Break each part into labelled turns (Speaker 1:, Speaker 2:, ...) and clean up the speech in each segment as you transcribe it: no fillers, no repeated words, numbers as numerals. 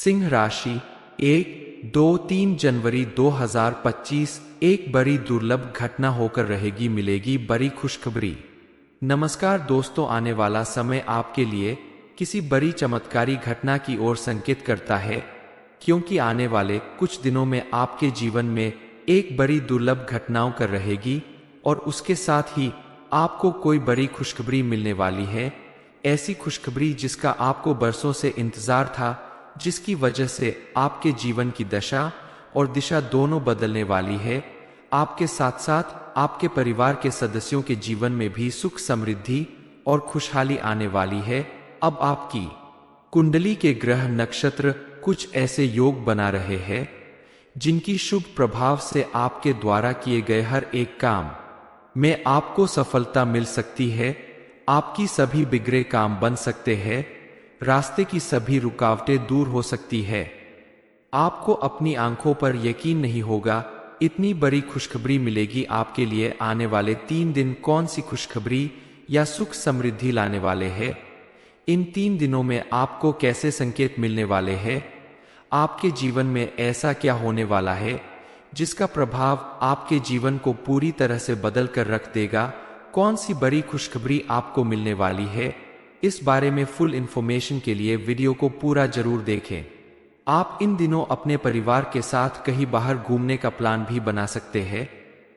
Speaker 1: सिंह राशि 1, 2, 3 जनवरी 2025 एक बड़ी दुर्लभ घटना होकर रहेगी, मिलेगी बड़ी खुशखबरी। नमस्कार दोस्तों, आने वाला समय आपके लिए किसी बड़ी चमत्कारी घटना की ओर संकेत करता है, क्योंकि आने वाले कुछ दिनों में आपके जीवन में एक बड़ी दुर्लभ घटनाओं कर रहेगी और उसके साथ ही आपको कोई बड़ी खुशखबरी मिलने वाली है। ऐसी खुशखबरी जिसका आपको बरसों से इंतजार था, जिसकी वजह से आपके जीवन की दशा और दिशा दोनों बदलने वाली है। आपके साथ साथ आपके परिवार के सदस्यों के जीवन में भी सुख, समृद्धि और खुशहाली आने वाली है। अब आपकी कुंडली के ग्रह नक्षत्र कुछ ऐसे योग बना रहे हैं जिनकी शुभ प्रभाव से आपके द्वारा किए गए हर एक काम में आपको सफलता मिल सकती है। आपकी सभी बिगड़े काम बन सकते हैं, रास्ते की सभी रुकावटें दूर हो सकती है। आपको अपनी आंखों पर यकीन नहीं होगा, इतनी बड़ी खुशखबरी मिलेगी आपके लिए। आने वाले 3 दिन कौन सी खुशखबरी या सुख समृद्धि लाने वाले हैं? इन 3 दिनों में आपको कैसे संकेत मिलने वाले हैं? आपके जीवन में ऐसा क्या होने वाला है जिसका प्रभाव आपके जीवन को पूरी तरह से बदल कर रख देगा? कौन सी बड़ी खुशखबरी आपको मिलने वाली है? इस बारे में फुल इंफॉर्मेशन के लिए वीडियो को पूरा जरूर देखें। आप इन दिनों अपने परिवार के साथ कहीं बाहर घूमने का प्लान भी बना सकते हैं।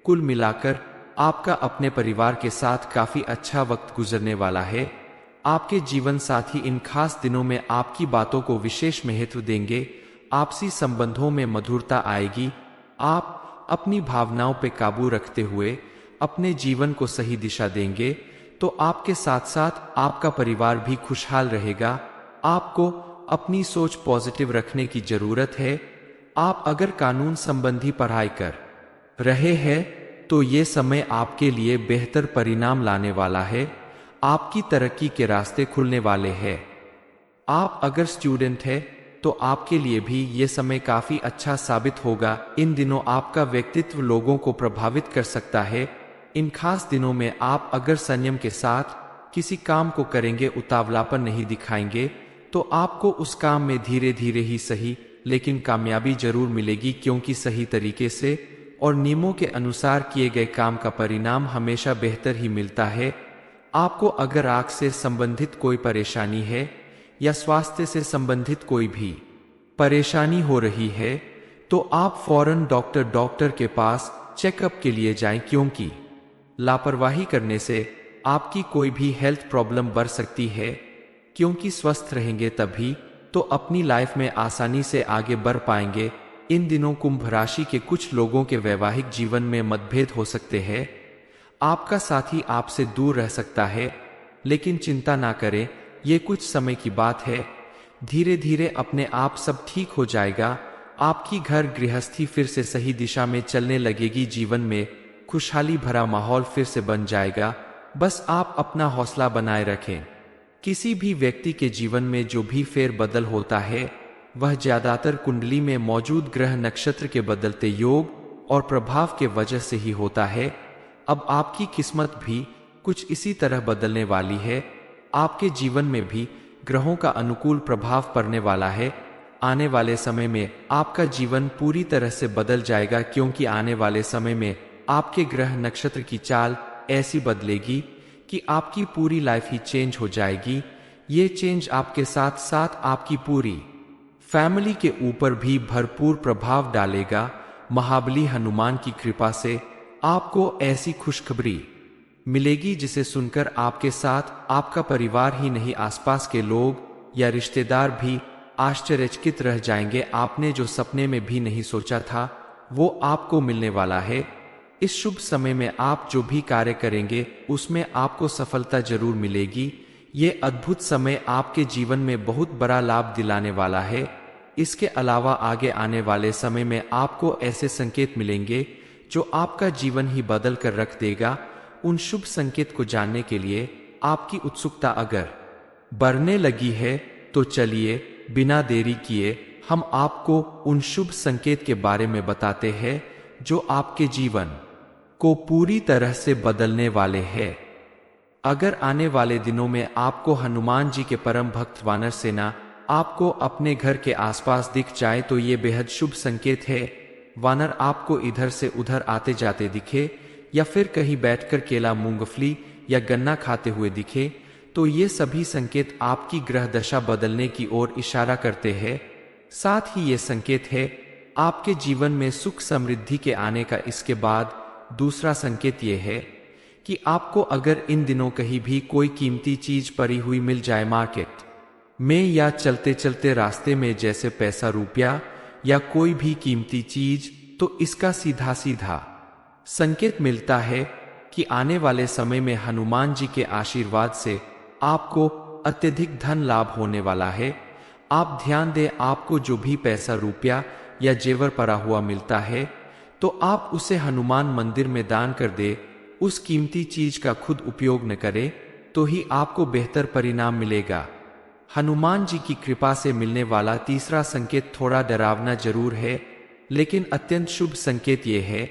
Speaker 1: कुल मिलाकर आपका अपने परिवार के साथ काफी अच्छा वक्त गुजरने वाला है। आपके जीवन साथी इन खास दिनों में आपकी बातों को विशेष महत्व देंगे। आपसी संबंधों में मधुरता आएगी। आप अपनी भावनाओं पर काबू रखते हुए अपने जीवन को सही दिशा देंगे, तो आपके साथ साथ आपका परिवार भी खुशहाल रहेगा। आपको अपनी सोच पॉजिटिव रखने की जरूरत है। आप अगर कानून संबंधी पढ़ाई कर रहे हैं तो ये समय आपके लिए बेहतर परिणाम लाने वाला है। आपकी तरक्की के रास्ते खुलने वाले हैं। आप अगर स्टूडेंट हैं तो आपके लिए भी ये समय काफी अच्छा साबित होगा। इन दिनों आपका व्यक्तित्व लोगों को प्रभावित कर सकता है। इन खास दिनों में आप अगर संयम के साथ किसी काम को करेंगे, उतावलापन नहीं दिखाएंगे, तो आपको उस काम में धीरे धीरे ही सही लेकिन कामयाबी जरूर मिलेगी, क्योंकि सही तरीके से और नियमों के अनुसार किए गए काम का परिणाम हमेशा बेहतर ही मिलता है। आपको अगर आंख से संबंधित कोई परेशानी है या स्वास्थ्य से संबंधित कोई भी परेशानी हो रही है, तो आप फौरन डॉक्टर के पास चेकअप के लिए जाएं, क्योंकि लापरवाही करने से आपकी कोई भी हेल्थ प्रॉब्लम बढ़ सकती है। क्योंकि स्वस्थ रहेंगे तभी तो अपनी लाइफ में आसानी से आगे बढ़ पाएंगे। इन दिनों कुंभ राशि के कुछ लोगों के वैवाहिक जीवन में मतभेद हो सकते हैं। आपका साथी आपसे दूर रह सकता है, लेकिन चिंता ना करें, ये कुछ समय की बात है। धीरे धीरे अपने आप सब ठीक हो जाएगा। आपकी घर गृहस्थी फिर से सही दिशा में चलने लगेगी। जीवन में खुशहाली भरा माहौल फिर से बन जाएगा। बस आप अपना हौसला बनाए रखें। किसी भी व्यक्ति के जीवन में जो भी फेरबदल होता है, वह ज्यादातर कुंडली में मौजूद ग्रह नक्षत्र के बदलते योग और प्रभाव के वजह से ही होता है। अब आपकी किस्मत भी कुछ इसी तरह बदलने वाली है। आपके जीवन में भी ग्रहों का अनुकूल प्रभाव पड़ने वाला है। आने वाले समय में आपका जीवन पूरी तरह से बदल जाएगा, क्योंकि आने वाले समय में आपके ग्रह नक्षत्र की चाल ऐसी बदलेगी कि आपकी पूरी लाइफ ही चेंज हो जाएगी। ये चेंज आपके साथ साथ आपकी पूरी फैमिली के ऊपर भी भरपूर प्रभाव डालेगा। महाबली हनुमान की कृपा से आपको ऐसी खुशखबरी मिलेगी जिसे सुनकर आपके साथ आपका परिवार ही नहीं, आसपास के लोग या रिश्तेदार भी आश्चर्यचकित रह जाएंगे। आपने जो सपने में भी नहीं सोचा था, वो आपको मिलने वाला है। इस शुभ समय में आप जो भी कार्य करेंगे उसमें आपको सफलता जरूर मिलेगी। ये अद्भुत समय आपके जीवन में बहुत बड़ा लाभ दिलाने वाला है। इसके अलावा आगे आने वाले समय में आपको ऐसे संकेत मिलेंगे जो आपका जीवन ही बदल कर रख देगा। उन शुभ संकेत को जानने के लिए आपकी उत्सुकता अगर बढ़ने लगी है तो चलिए बिना देरी किए हम आपको उन शुभ संकेत के बारे में बताते हैं जो आपके जीवन को पूरी तरह से बदलने वाले हैं। अगर आने वाले दिनों में आपको हनुमान जी के परम भक्त वानर सेना आपको अपने घर के आसपास दिख जाए तो ये बेहद शुभ संकेत है। वानर आपको इधर से उधर आते जाते दिखे या फिर कहीं बैठकर केला, मूंगफली या गन्ना खाते हुए दिखे तो ये सभी संकेत आपकी ग्रह दशा बदलने की ओर इशारा करते हैं। साथ ही ये संकेत है आपके जीवन में सुख समृद्धि के आने का। इसके बाद दूसरा संकेत ये है कि आपको अगर इन दिनों कहीं भी कोई कीमती चीज पड़ी हुई मिल जाए मार्केट में या चलते चलते रास्ते में, जैसे पैसा, रुपया या कोई भी कीमती चीज, तो इसका सीधा सीधा संकेत मिलता है कि आने वाले समय में हनुमान जी के आशीर्वाद से आपको अत्यधिक धन लाभ होने वाला है। आप ध्यान दें, आपको जो भी पैसा, रुपया या जेवर पड़ा हुआ मिलता है तो आप उसे हनुमान मंदिर में दान कर दे। उस कीमती चीज का खुद उपयोग न करे तो ही आपको बेहतर परिणाम मिलेगा। हनुमान जी की कृपा से मिलने वाला तीसरा संकेत थोड़ा डरावना जरूर है, लेकिन अत्यंत शुभ संकेत ये है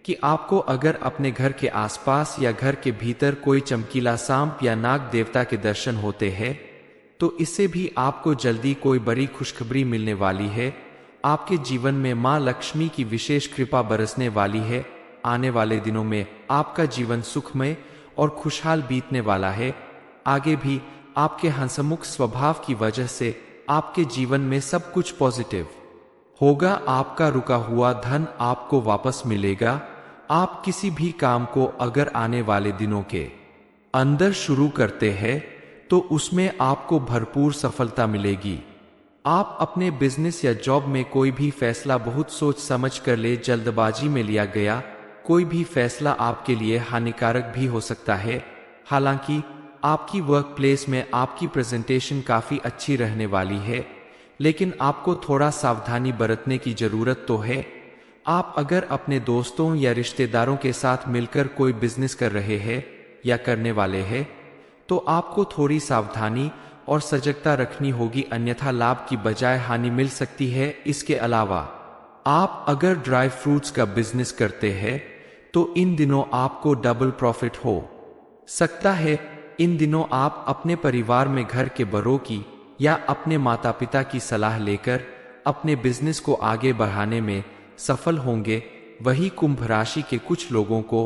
Speaker 1: कि आपको अगर अपने घर के आसपास या घर के भीतर कोई चमकीला सांप या नाग देवता के दर्शन होते हैं तो इससे भी आपको जल्दी कोई बड़ी खुशखबरी मिलने वाली है। आपके जीवन में मां लक्ष्मी की विशेष कृपा बरसने वाली है। आने वाले दिनों में आपका जीवन सुखमय और खुशहाल बीतने वाला है। आगे भी आपके हंसमुख स्वभाव की वजह से आपके जीवन में सब कुछ पॉजिटिव होगा। आपका रुका हुआ धन आपको वापस मिलेगा। आप किसी भी काम को अगर आने वाले दिनों के अंदर शुरू करते हैं तो उसमें आपको भरपूर सफलता मिलेगी। आप अपने बिजनेस या जॉब में कोई भी फैसला बहुत सोच समझ कर ले। जल्दबाजी में लिया गया कोई भी फैसला आपके लिए हानिकारक भी हो सकता है। हालांकि आपकी वर्क प्लेस में आपकी प्रेजेंटेशन काफी अच्छी रहने वाली है, लेकिन आपको थोड़ा सावधानी बरतने की जरूरत तो है। आप अगर अपने दोस्तों या रिश्तेदारों के साथ मिलकर कोई बिजनेस कर रहे हैं या करने वाले हैं तो आपको थोड़ी सावधानी और सजगता रखनी होगी, अन्यथा लाभ की बजाय हानि मिल सकती है। इसके अलावा आप अगर ड्राई फ्रूट्स का बिजनेस करते हैं तो इन दिनों आपको डबल प्रॉफिट हो सकता है। इन दिनों आप अपने परिवार में घर के बड़ों की या अपने माता पिता की सलाह लेकर अपने बिजनेस को आगे बढ़ाने में सफल होंगे। वही कुंभ राशि के कुछ लोगों को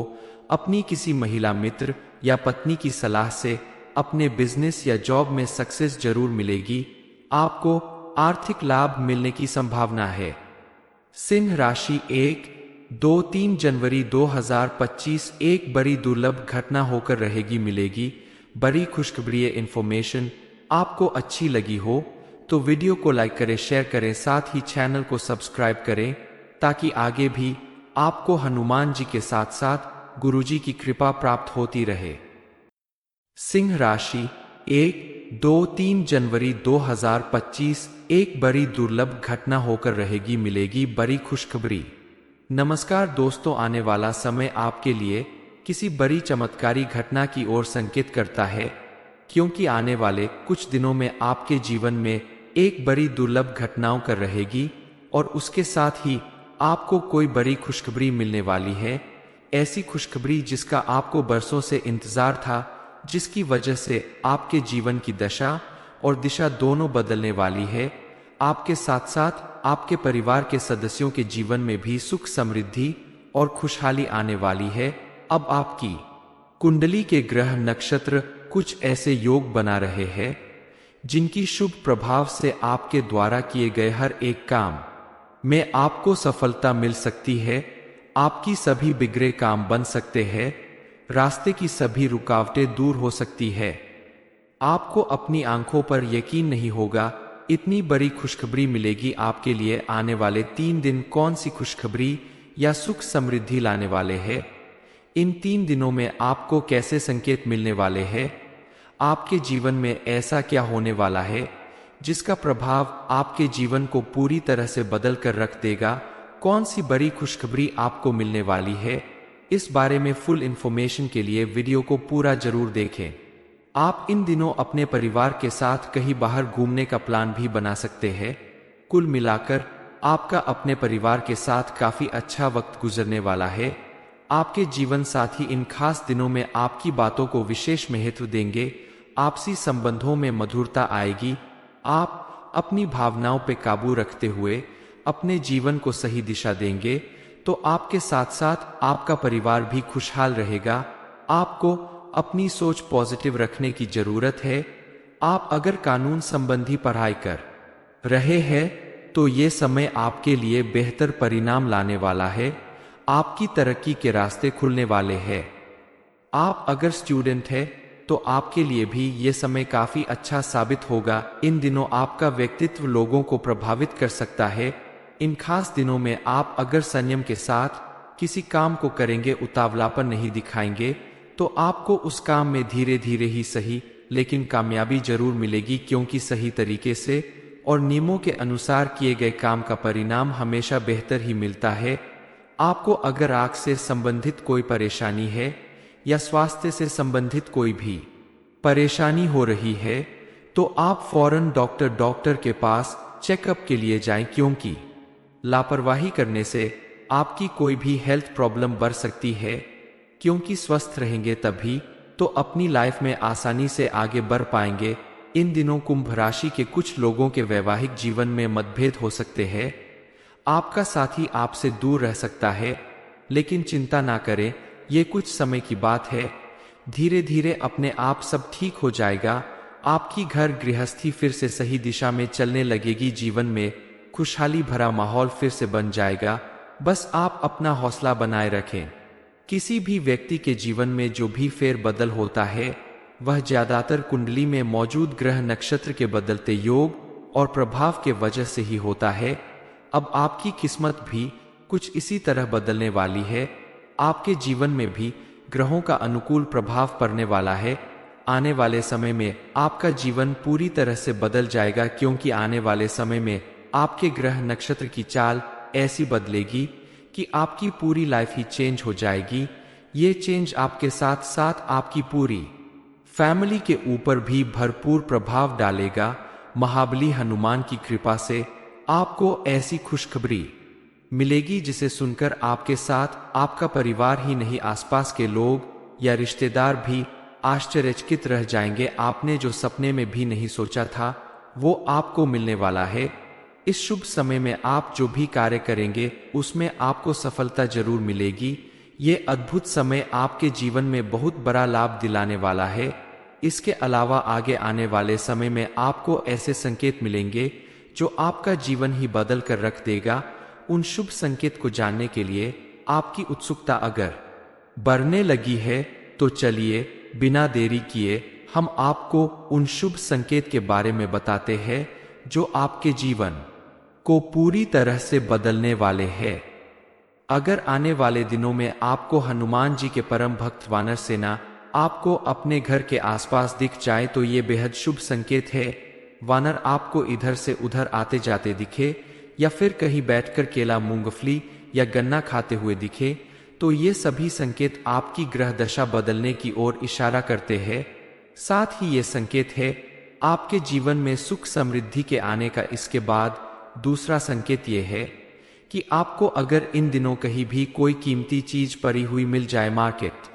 Speaker 1: अपनी किसी महिला मित्र या पत्नी की सलाह से अपने बिजनेस या जॉब में सक्सेस जरूर मिलेगी। आपको आर्थिक लाभ मिलने की संभावना है। सिंह राशि 1-2-3 जनवरी 2025 एक बड़ी दुर्लभ घटना होकर रहेगी, मिलेगी बड़ी खुशखबरी। इंफॉर्मेशन आपको अच्छी लगी हो तो वीडियो को लाइक करें, शेयर करें, साथ ही चैनल को सब्सक्राइब करें ताकि आगे भी आपको हनुमान जी के साथ साथ गुरुजी की कृपा प्राप्त होती रहे। सिंह राशि 1-2-3 जनवरी 2025 एक बड़ी दुर्लभ घटना होकर रहेगी, मिलेगी बड़ी खुशखबरी। नमस्कार दोस्तों, आने वाला समय आपके लिए किसी बड़ी चमत्कारी घटना की ओर संकेत करता है, क्योंकि आने वाले कुछ दिनों में आपके जीवन में एक बड़ी दुर्लभ घटनाओं कर रहेगी और उसके साथ ही आपको कोई बड़ी खुशखबरी मिलने वाली है। ऐसी खुशखबरी जिसका आपको बरसों से इंतजार था, जिसकी वजह से आपके जीवन की दशा और दिशा दोनों बदलने वाली है। आपके साथ साथ आपके परिवार के सदस्यों के जीवन में भी सुख, समृद्धि और खुशहाली आने वाली है। अब आपकी कुंडली के ग्रह नक्षत्र कुछ ऐसे योग बना रहे हैं जिनकी शुभ प्रभाव से आपके द्वारा किए गए हर एक काम में आपको सफलता मिल सकती है। आपकी सभी बिगड़े काम बन सकते हैं, रास्ते की सभी रुकावटें दूर हो सकती है। आपको अपनी आंखों पर यकीन नहीं होगा, इतनी बड़ी खुशखबरी मिलेगी आपके लिए। आने वाले 3 दिन कौन सी खुशखबरी या सुख समृद्धि लाने वाले हैं? इन 3 दिनों में आपको कैसे संकेत मिलने वाले हैं? आपके जीवन में ऐसा क्या होने वाला है जिसका प्रभाव आपके जीवन को पूरी तरह से बदल कर रख देगा? कौन सी बड़ी खुशखबरी आपको मिलने वाली है? इस बारे में फुल इंफॉर्मेशन के लिए वीडियो को पूरा जरूर देखें। आप इन दिनों अपने परिवार के साथ कहीं बाहर घूमने का प्लान भी बना सकते हैं। कुल मिलाकर आपका अपने परिवार के साथ काफी अच्छा वक्त गुजरने वाला है। आपके जीवन साथी इन खास दिनों में आपकी बातों को विशेष महत्व देंगे। आपसी संबंधों में मधुरता आएगी। आप अपनी भावनाओं पे काबू रखते हुए अपने जीवन को सही दिशा देंगे तो आपके साथ साथ आपका परिवार भी खुशहाल रहेगा। आपको अपनी सोच पॉजिटिव रखने की जरूरत है। आप अगर कानून संबंधी पढ़ाई कर रहे हैं तो ये समय आपके लिए बेहतर परिणाम लाने वाला है। आपकी तरक्की के रास्ते खुलने वाले हैं। आप अगर स्टूडेंट हैं तो आपके लिए भी ये समय काफी अच्छा साबित होगा। इन दिनों आपका व्यक्तित्व लोगों को प्रभावित कर सकता है। इन खास दिनों में आप अगर संयम के साथ किसी काम को करेंगे, उतावलापन नहीं दिखाएंगे, तो आपको उस काम में धीरे धीरे ही सही लेकिन कामयाबी जरूर मिलेगी, क्योंकि सही तरीके से और नियमों के अनुसार किए गए काम का परिणाम हमेशा बेहतर ही मिलता है। आपको अगर आंख से संबंधित कोई परेशानी है या स्वास्थ्य से संबंधित कोई भी परेशानी हो रही है तो आप फौरन डॉक्टर के पास चेकअप के लिए जाएं, क्योंकि लापरवाही करने से आपकी कोई भी हेल्थ प्रॉब्लम बढ़ सकती है। क्योंकि स्वस्थ रहेंगे तभी तो अपनी लाइफ में आसानी से आगे बढ़ पाएंगे। इन दिनों कुंभ राशि के कुछ लोगों के वैवाहिक जीवन में मतभेद हो सकते हैं। आपका साथी आपसे दूर रह सकता है, लेकिन चिंता ना करें, ये कुछ समय की बात है। धीरे धीरे अपने आप सब ठीक हो जाएगा। आपकी घर गृहस्थी फिर से सही दिशा में चलने लगेगी। जीवन में खुशहाली भरा माहौल फिर से बन जाएगा। बस आप अपना हौसला बनाए रखें। किसी भी व्यक्ति के जीवन में जो भी फेरबदल होता है वह ज्यादातर कुंडली में मौजूद ग्रह नक्षत्र के बदलते योग और प्रभाव के वजह से ही होता है। अब आपकी किस्मत भी कुछ इसी तरह बदलने वाली है। आपके जीवन में भी ग्रहों का अनुकूल प्रभाव पड़ने वाला है। आने वाले समय में आपका जीवन पूरी तरह से बदल जाएगा, क्योंकि आने वाले समय में आपके ग्रह नक्षत्र की चाल ऐसी बदलेगी कि आपकी पूरी लाइफ ही चेंज हो जाएगी। ये चेंज आपके साथ साथ आपकी पूरी फैमिली के ऊपर भी भरपूर प्रभाव डालेगा। महाबली हनुमान की कृपा से आपको ऐसी खुशखबरी मिलेगी जिसे सुनकर आपके साथ आपका परिवार ही नहीं, आसपास के लोग या रिश्तेदार भी आश्चर्यचकित रह जाएंगे। आपने जो सपने में भी नहीं सोचा था वो आपको मिलने वाला है। इस शुभ समय में आप जो भी कार्य करेंगे उसमें आपको सफलता जरूर मिलेगी। ये अद्भुत समय आपके जीवन में बहुत बड़ा लाभ दिलाने वाला है। इसके अलावा आगे आने वाले समय में आपको ऐसे संकेत मिलेंगे जो आपका जीवन ही बदल कर रख देगा। उन शुभ संकेत को जानने के लिए आपकी उत्सुकता अगर बढ़ने लगी है तो चलिए बिना देरी किए हम आपको उन शुभ संकेत के बारे में बताते हैं जो आपके जीवन को पूरी तरह से बदलने वाले हैं। अगर आने वाले दिनों में आपको हनुमान जी के परम भक्त वानर सेना आपको अपने घर के आसपास दिख जाए तो ये बेहद शुभ संकेत है। वानर आपको इधर से उधर आते जाते दिखे या फिर कहीं बैठकर केला, मूंगफली या गन्ना खाते हुए दिखे तो ये सभी संकेत आपकी ग्रह दशा बदलने की ओर इशारा करते हैं। साथ ही ये संकेत है आपके जीवन में सुख समृद्धि के आने का। इसके बाद दूसरा संकेत ये है कि आपको अगर इन दिनों कहीं भी कोई कीमती चीज पड़ी हुई मिल जाए मार्केट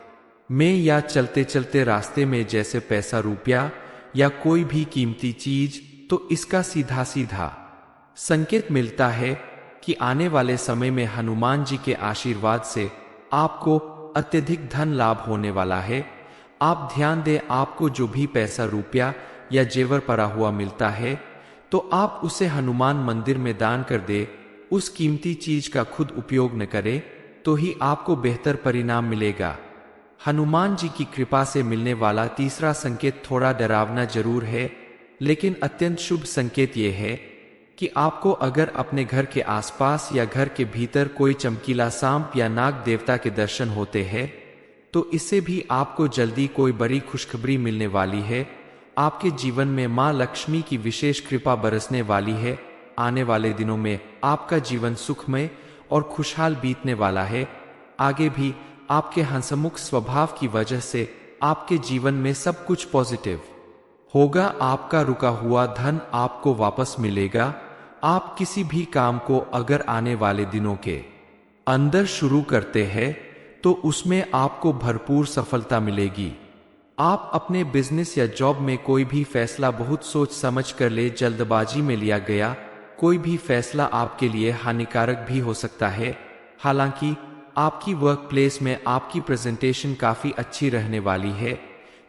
Speaker 1: में या चलते चलते रास्ते में, जैसे पैसा, रुपया या कोई भी कीमती चीज, तो इसका सीधा सीधा संकेत मिलता है कि आने वाले समय में हनुमान जी के आशीर्वाद से आपको अत्यधिक धन लाभ होने वाला है। आप ध्यान दें, आपको जो भी पैसा, रुपया या जेवर पड़ा हुआ मिलता है तो आप उसे हनुमान मंदिर में दान कर दे। उस कीमती चीज का खुद उपयोग न करें तो ही आपको बेहतर परिणाम मिलेगा। हनुमान जी की कृपा से मिलने वाला तीसरा संकेत थोड़ा डरावना जरूर है, लेकिन अत्यंत शुभ संकेत यह है कि आपको अगर अपने घर के आसपास या घर के भीतर कोई चमकीला सांप या नाग देवता के दर्शन होते हैं तो इससे भी आपको जल्दी कोई बड़ी खुशखबरी मिलने वाली है। आपके जीवन में मां लक्ष्मी की विशेष कृपा बरसने वाली है। आने वाले दिनों में आपका जीवन सुखमय और खुशहाल बीतने वाला है। आगे भी आपके हंसमुख स्वभाव की वजह से आपके जीवन में सब कुछ पॉजिटिव होगा। आपका रुका हुआ धन आपको वापस मिलेगा। आप किसी भी काम को अगर आने वाले दिनों के अंदर शुरू करते हैं तो उसमें आपको भरपूर सफलता मिलेगी। आप अपने बिजनेस या जॉब में कोई भी फैसला बहुत सोच समझ कर ले, जल्दबाजी में लिया गया कोई भी फैसला आपके लिए हानिकारक भी हो सकता है। हालांकि आपकी वर्क प्लेस में आपकी प्रेजेंटेशन काफी अच्छी रहने वाली है,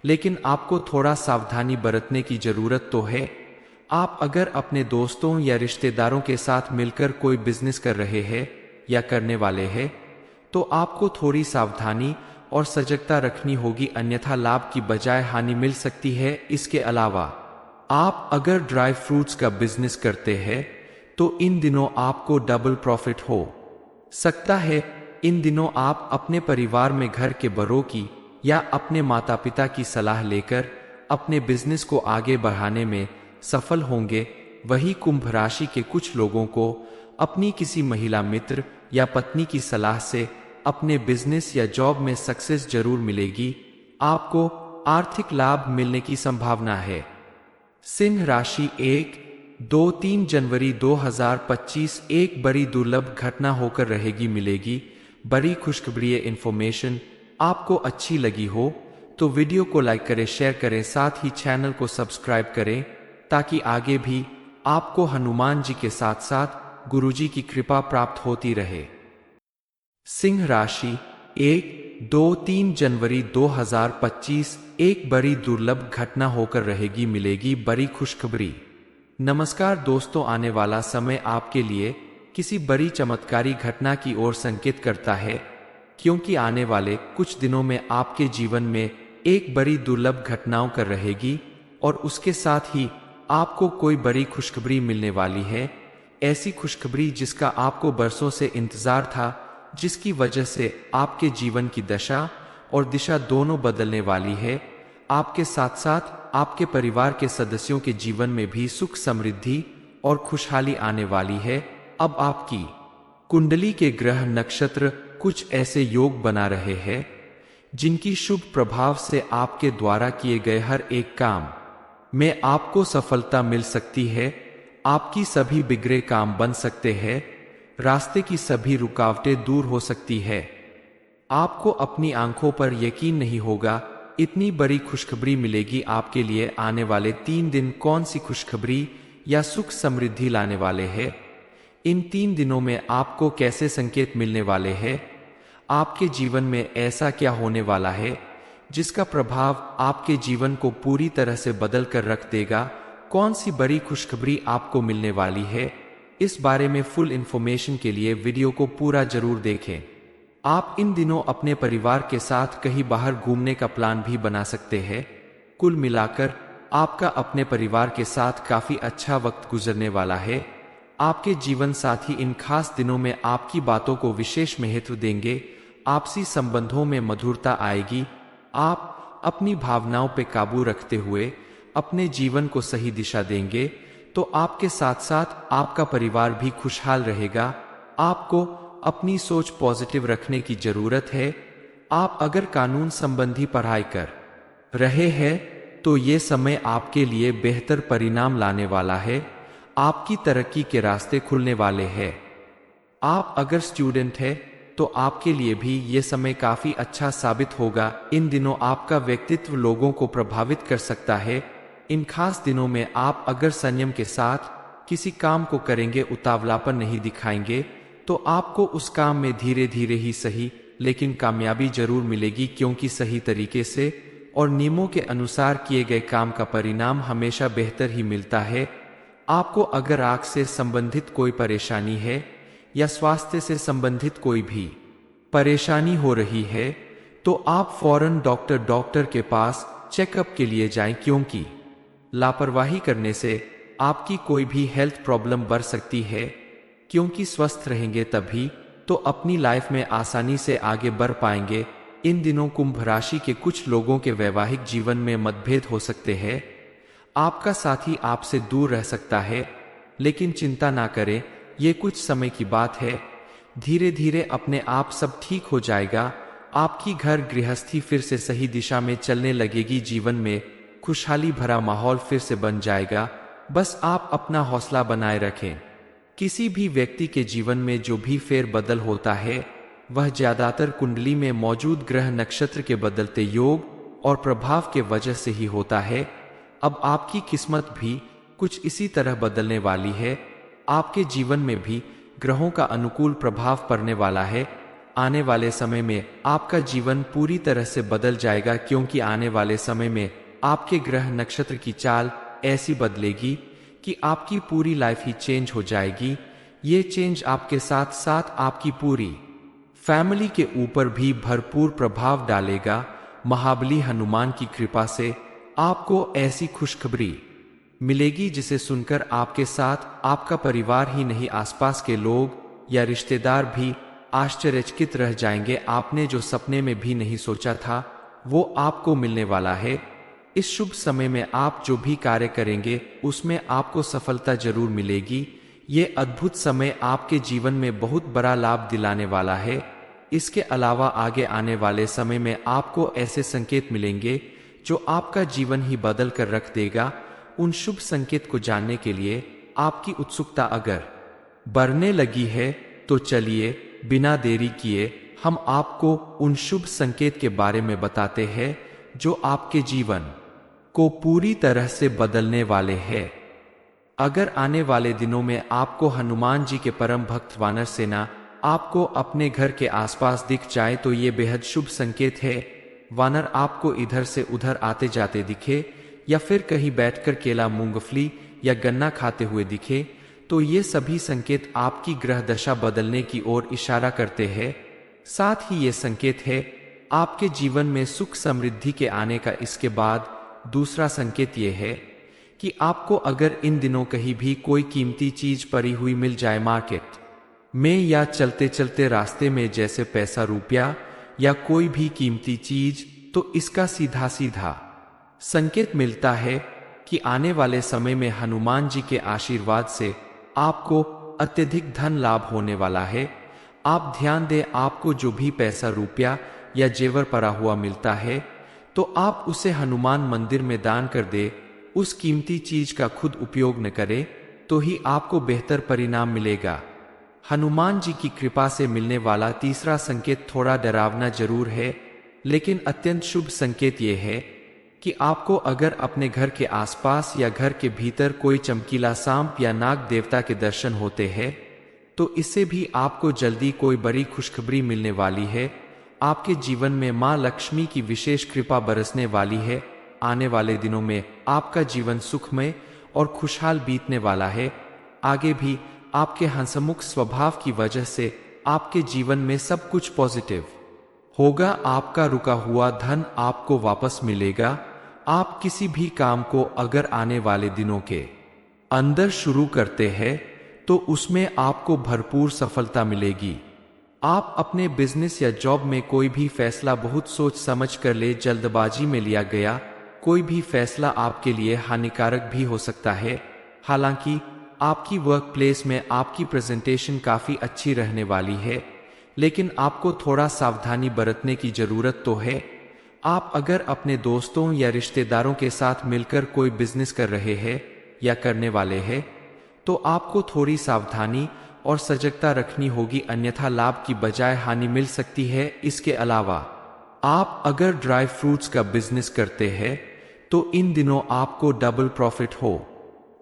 Speaker 1: लेकिन आपको थोड़ा सावधानी बरतने की जरूरत तो है। आप अगर अपने दोस्तों या रिश्तेदारों के साथ मिलकर कोई बिजनेस कर रहे हैं या करने वाले हैं, तो आपको थोड़ी सावधानी और सजगता रखनी होगी, अन्यथा लाभ की बजाय हानि मिल सकती है। इसके अलावा आप अगर ड्राई फ्रूट्स का बिजनेस करते हैं तो इन दिनों आपको डबल प्रॉफिट हो सकता है। इन दिनों आप अपने परिवार में घर के बड़ों की या अपने माता पिता की सलाह लेकर अपने बिजनेस को आगे बढ़ाने में सफल होंगे। वही कुंभ राशि के कुछ लोगों को अपनी किसी महिला मित्र या पत्नी की सलाह से अपने बिजनेस या जॉब में सक्सेस जरूर मिलेगी। आपको आर्थिक लाभ मिलने की संभावना है। सिंह राशि 1-2-3 जनवरी 2025 एक बड़ी दुर्लभ घटना होकर रहेगी, मिलेगी बड़ी खुशखबरी। इंफॉर्मेशन आपको अच्छी लगी हो तो वीडियो को लाइक करें, शेयर करें, साथ ही चैनल को सब्सक्राइब करें ताकि आगे भी आपको हनुमान जी के साथ साथ गुरुजी की कृपा प्राप्त होती रहे। सिंह राशि 1-2-3 जनवरी 2025 एक बड़ी दुर्लभ घटना होकर रहेगी, मिलेगी बड़ी खुशखबरी। नमस्कार दोस्तों, आने वाला समय आपके लिए किसी बड़ी चमत्कारी घटना की ओर संकेत करता है, क्योंकि आने वाले कुछ दिनों में आपके जीवन में एक बड़ी दुर्लभ घटनाओं कर रहेगी और उसके साथ ही आपको कोई बड़ी खुशखबरी मिलने वाली है। ऐसी खुशखबरी जिसका आपको बरसों से इंतजार था, जिसकी वजह से आपके जीवन की दशा और दिशा दोनों बदलने वाली है। आपके साथ साथ आपके परिवार के सदस्यों के जीवन में भी सुख, समृद्धि और खुशहाली आने वाली है। अब आपकी कुंडली के ग्रह नक्षत्र कुछ ऐसे योग बना रहे हैं जिनकी शुभ प्रभाव से आपके द्वारा किए गए हर एक काम में आपको सफलता मिल सकती है। आपकी सभी बिगड़े काम बन सकते हैं, रास्ते की सभी रुकावटें दूर हो सकती है। आपको अपनी आंखों पर यकीन नहीं होगा, इतनी बड़ी खुशखबरी मिलेगी आपके लिए। आने वाले 3 दिन कौन सी खुशखबरी या सुख समृद्धि लाने वाले हैं? इन 3 दिनों में आपको कैसे संकेत मिलने वाले हैं? आपके जीवन में ऐसा क्या होने वाला है जिसका प्रभाव आपके जीवन को पूरी तरह से बदल कर रख देगा? कौन सी बड़ी खुशखबरी आपको मिलने वाली है? इस बारे में फुल इंफॉर्मेशन के लिए वीडियो को पूरा जरूर देखें। आप इन दिनों अपने परिवार के साथ कहीं बाहर घूमने का प्लान भी बना सकते हैं। कुल मिलाकर आपका अपने परिवार के साथ काफी अच्छा वक्त गुजरने वाला है। आपके जीवन साथी इन खास दिनों में आपकी बातों को विशेष महत्व देंगे। आपसी संबंधों में मधुरता आएगी। आप अपनी भावनाओं पर काबू रखते हुए अपने जीवन को सही दिशा देंगे, तो आपके साथ साथ आपका परिवार भी खुशहाल रहेगा। आपको अपनी सोच पॉजिटिव रखने की जरूरत है। आप अगर कानून संबंधी पढ़ाई कर रहे हैं तो ये समय आपके लिए बेहतर परिणाम लाने वाला है। आपकी तरक्की के रास्ते खुलने वाले हैं। आप अगर स्टूडेंट हैं तो आपके लिए भी ये समय काफी अच्छा साबित होगा। इन दिनों आपका व्यक्तित्व लोगों को प्रभावित कर सकता है। इन खास दिनों में आप अगर संयम के साथ किसी काम को करेंगे, उतावलापन नहीं दिखाएंगे, तो आपको उस काम में धीरे धीरे ही सही लेकिन कामयाबी जरूर मिलेगी, क्योंकि सही तरीके से और नियमों के अनुसार किए गए काम का परिणाम हमेशा बेहतर ही मिलता है। आपको अगर आंख से संबंधित कोई परेशानी है या स्वास्थ्य से संबंधित कोई भी परेशानी हो रही है, तो आप फौरन डॉक्टर के पास चेकअप के लिए जाएं, क्योंकि लापरवाही करने से आपकी कोई भी हेल्थ प्रॉब्लम बढ़ सकती है। क्योंकि स्वस्थ रहेंगे तभी तो अपनी लाइफ में आसानी से आगे बढ़ पाएंगे। इन दिनों कुंभ राशि के कुछ लोगों के वैवाहिक जीवन में मतभेद हो सकते हैं। आपका साथी आपसे दूर रह सकता है, लेकिन चिंता ना करें, ये कुछ समय की बात है। धीरे धीरे अपने आप सब ठीक हो जाएगा। आपकी घर गृहस्थी फिर से सही दिशा में चलने लगेगी। जीवन में खुशहाली भरा माहौल फिर से बन जाएगा। बस आप अपना हौसला बनाए रखें। किसी भी व्यक्ति के जीवन में जो भी फेर बदल होता है, वह ज्यादातर कुंडली में मौजूद ग्रह नक्षत्र के बदलते योग और प्रभाव के वजह से ही होता है। अब आपकी किस्मत भी कुछ इसी तरह बदलने वाली है। आपके जीवन में भी ग्रहों का अनुकूल प्रभाव पड़ने वाला है। आने वाले समय में आपका जीवन पूरी तरह से बदल जाएगा, क्योंकि आने वाले समय में आपके ग्रह नक्षत्र की चाल ऐसी बदलेगी कि आपकी पूरी लाइफ ही चेंज हो जाएगी। ये चेंज आपके साथ साथ आपकी पूरी फैमिली के ऊपर भी भरपूर प्रभाव डालेगा। महाबली हनुमान की कृपा से आपको ऐसी खुशखबरी मिलेगी जिसे सुनकर आपके साथ आपका परिवार ही नहीं, आसपास के लोग या रिश्तेदार भी आश्चर्यचकित रह जाएंगे। आपने जो सपने में भी नहीं सोचा था वो आपको मिलने वाला है। इस शुभ समय में आप जो भी कार्य करेंगे उसमें आपको सफलता जरूर मिलेगी। ये अद्भुत समय आपके जीवन में बहुत बड़ा लाभ दिलाने वाला है। इसके अलावा आगे आने वाले समय में आपको ऐसे संकेत मिलेंगे जो आपका जीवन ही बदल कर रख देगा। उन शुभ संकेत को जानने के लिए आपकी उत्सुकता अगर बढ़ने लगी है तो चलिए बिना देरी किए हम आपको उन शुभ संकेत के बारे में बताते हैं जो आपके जीवन को पूरी तरह से बदलने वाले हैं। अगर आने वाले दिनों में आपको हनुमान जी के परम भक्त वानर सेना आपको अपने घर के आसपास दिख जाए तो ये बेहद शुभ संकेत है। वानर आपको इधर से उधर आते जाते दिखे या फिर कहीं बैठकर केला, मूंगफली या गन्ना खाते हुए दिखे तो ये सभी संकेत आपकी ग्रह दशा बदलने की ओर इशारा करते हैं। साथ ही ये संकेत है आपके जीवन में सुख समृद्धि के आने का। इसके बाद दूसरा संकेत ये है कि आपको अगर इन दिनों कहीं भी कोई कीमती चीज पड़ी हुई मिल जाए मार्केट में या चलते चलते रास्ते में, जैसे पैसा, रुपया या कोई भी कीमती चीज, तो इसका सीधा सीधा संकेत मिलता है कि आने वाले समय में हनुमान जी के आशीर्वाद से आपको अत्यधिक धन लाभ होने वाला है। आप ध्यान दें, आपको जो भी पैसा, रुपया या जेवर पड़ा हुआ मिलता है तो आप उसे हनुमान मंदिर में दान कर दे। उस कीमती चीज का खुद उपयोग न करें तो ही आपको बेहतर परिणाम मिलेगा। हनुमान जी की कृपा से मिलने वाला तीसरा संकेत थोड़ा डरावना जरूर है, लेकिन अत्यंत शुभ संकेत यह है कि आपको अगर अपने घर के आसपास या घर के भीतर कोई चमकीला सांप या नाग देवता के दर्शन होते हैं तो इससे भी आपको जल्दी कोई बड़ी खुशखबरी मिलने वाली है। आपके जीवन में मां लक्ष्मी की विशेष कृपा बरसने वाली है। आने वाले दिनों में आपका जीवन सुखमय और खुशहाल बीतने वाला है। आगे भी आपके हंसमुख स्वभाव की वजह से आपके जीवन में सब कुछ पॉजिटिव होगा। आपका रुका हुआ धन आपको वापस मिलेगा। आप किसी भी काम को अगर आने वाले दिनों के अंदर शुरू करते हैं तो उसमें आपको भरपूर सफलता मिलेगी। आप अपने बिजनेस या जॉब में कोई भी फैसला बहुत सोच समझ कर ले, जल्दबाजी में लिया गया कोई भी फैसला आपके लिए हानिकारक भी हो सकता है। हालांकि आपकी वर्क प्लेस में आपकी प्रेजेंटेशन काफी अच्छी रहने वाली है, लेकिन आपको थोड़ा सावधानी बरतने की जरूरत तो है। आप अगर अपने दोस्तों या रिश्तेदारों के साथ मिलकर कोई बिजनेस कर रहे हैं या करने वाले हैं तो आपको थोड़ी सावधानी और सजगता रखनी होगी, अन्यथा लाभ की बजाय हानि मिल सकती है। इसके अलावा आप अगर ड्राई फ्रूट्स का बिजनेस करते हैं तो इन दिनों आपको डबल प्रॉफिट हो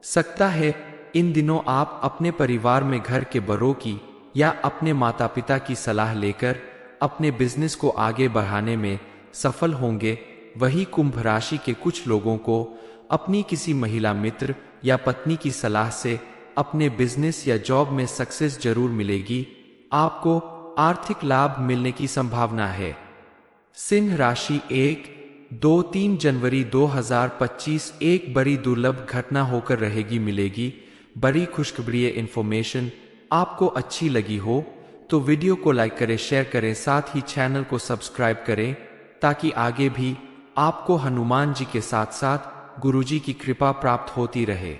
Speaker 1: सकता है। इन दिनों आप अपने परिवार में घर के बड़ों की या अपने माता पिता की सलाह लेकर अपने बिजनेस को आगे बढ़ाने में सफल होंगे। वही कुंभ राशि के कुछ लोगों को अपनी किसी महिला मित्र या पत्नी की सलाह से अपने बिजनेस या जॉब में सक्सेस जरूर मिलेगी। आपको आर्थिक लाभ मिलने की संभावना है। सिंह राशि 1-2-3 जनवरी 2025 एक बड़ी दुर्लभ घटना होकर रहेगी मिलेगी। बड़ी खुशखबरी इंफॉर्मेशन आपको अच्छी लगी हो तो वीडियो को लाइक करें, शेयर करें, साथ ही चैनल को सब्सक्राइब करें ताकि आगे भी आपको हनुमान जी के साथ साथ गुरुजी की कृपा प्राप्त होती रहे।